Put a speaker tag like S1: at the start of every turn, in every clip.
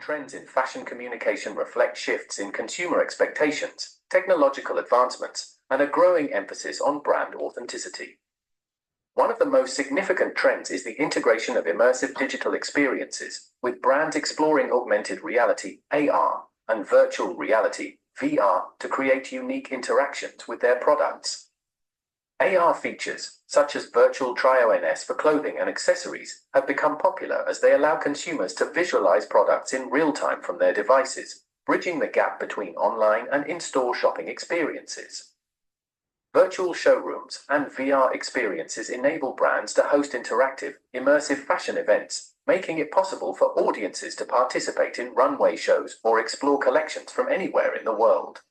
S1: trends in fashion communication reflect shifts in consumer expectations, technological advancements, and a growing emphasis on brand authenticity. One of the most significant trends is the integration of immersive digital experiences, with brands exploring augmented reality, AR, and virtual reality, VR, to create unique interactions with their products. AR features, such as virtual try-on for clothing and accessories, have become popular as they allow consumers to visualize products in real time from their devices, bridging the gap between online and in-store shopping experiences. Virtual showrooms and VR experiences enable brands to host interactive, immersive fashion events, making it possible for audiences to participate in runway shows or explore collections from anywhere in the world.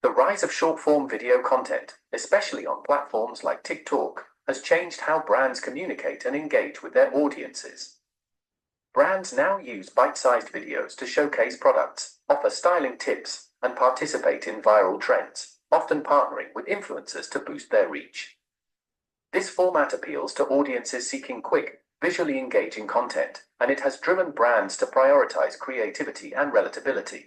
S1: The rise of short-form video content, especially on platforms like TikTok, has changed how brands communicate and engage with their audiences. Brands now use bite-sized videos to showcase products, offer styling tips, and participate in viral trends, often partnering with influencers to boost their reach. This format appeals to audiences seeking quick, visually engaging content, and it has driven brands to prioritize creativity and relatability.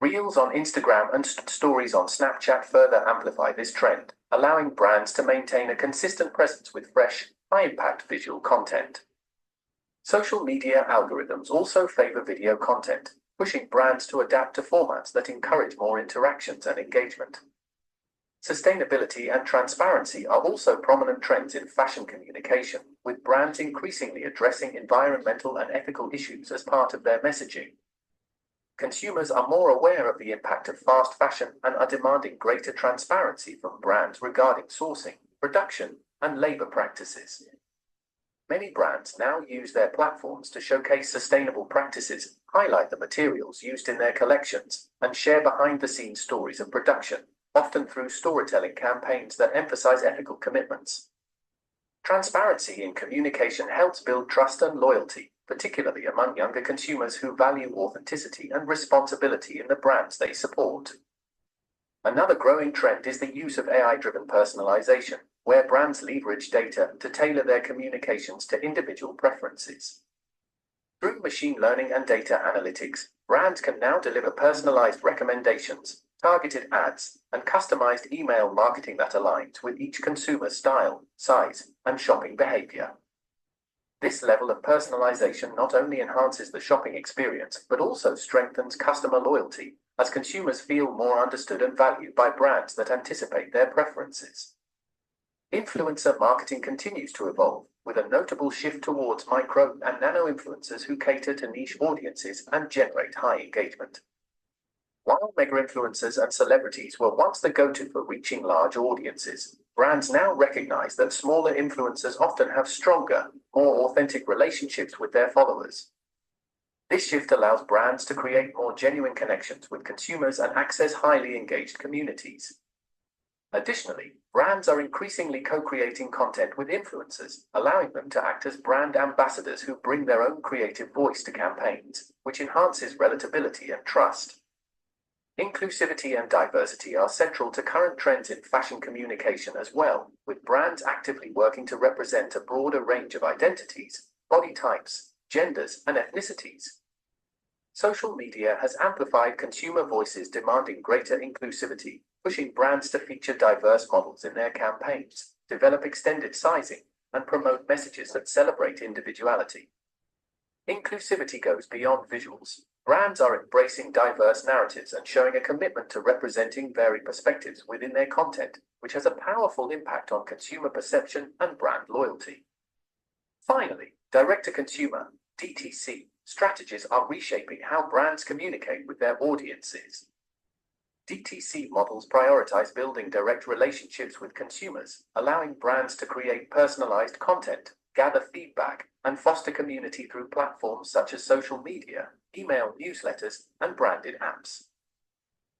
S1: Reels on Instagram and stories on Snapchat further amplify this trend, allowing brands to maintain a consistent presence with fresh, high-impact visual content. Social media algorithms also favor video content, pushing brands to adapt to formats that encourage more interactions and engagement. Sustainability and transparency are also prominent trends in fashion communication, with brands increasingly addressing environmental and ethical issues as part of their messaging. Consumers are more aware of the impact of fast fashion and are demanding greater transparency from brands regarding sourcing, production, and labor practices. Many brands now use their platforms to showcase sustainable practices, highlight the materials used in their collections, and share behind-the-scenes stories of production, often through storytelling campaigns that emphasize ethical commitments. Transparency in communication helps build trust and loyalty, particularly among younger consumers who value authenticity and responsibility in the brands they support. Another growing trend is the use of AI-driven personalization, where brands leverage data to tailor their communications to individual preferences. Through machine learning and data analytics, brands can now deliver personalized recommendations, targeted ads, and customized email marketing that aligns with each consumer's style, size, and shopping behavior. This level of personalization not only enhances the shopping experience, but also strengthens customer loyalty, as consumers feel more understood and valued by brands that anticipate their preferences. Influencer marketing continues to evolve, with a notable shift towards micro and nano influencers who cater to niche audiences and generate high engagement. While mega influencers and celebrities were once the go-to for reaching large audiences, brands now recognize that smaller influencers often have stronger, more authentic relationships with their followers. This shift allows brands to create more genuine connections with consumers and access highly engaged communities. Additionally, brands are increasingly co-creating content with influencers, allowing them to act as brand ambassadors who bring their own creative voice to campaigns, which enhances relatability and trust. Inclusivity and diversity are central to current trends in fashion communication as well, with brands actively working to represent a broader range of identities, body types, genders, and ethnicities. Social media has amplified consumer voices demanding greater inclusivity, pushing brands to feature diverse models in their campaigns, develop extended sizing, and promote messages that celebrate individuality. Inclusivity goes beyond visuals. Brands are embracing diverse narratives and showing a commitment to representing varied perspectives within their content, which has a powerful impact on consumer perception and brand loyalty. Finally, direct-to-consumer, DTC, strategies are reshaping how brands communicate with their audiences. DTC models prioritize building direct relationships with consumers, allowing brands to create personalized content, gather feedback, and foster community through platforms such as social media, email newsletters, and branded apps.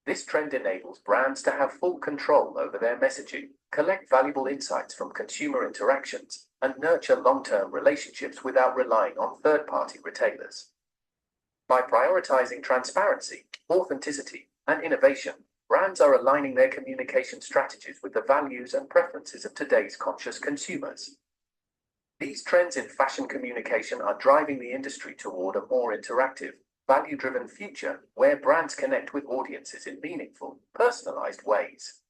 S1: This trend enables brands to have full control over their messaging, collect valuable insights from consumer interactions, and nurture long-term relationships without relying on third-party retailers. By prioritizing transparency, authenticity, and innovation, brands are aligning their communication strategies with the values and preferences of today's conscious consumers. These trends in fashion communication are driving the industry toward a more interactive, value-driven future where brands connect with audiences in meaningful, personalized ways.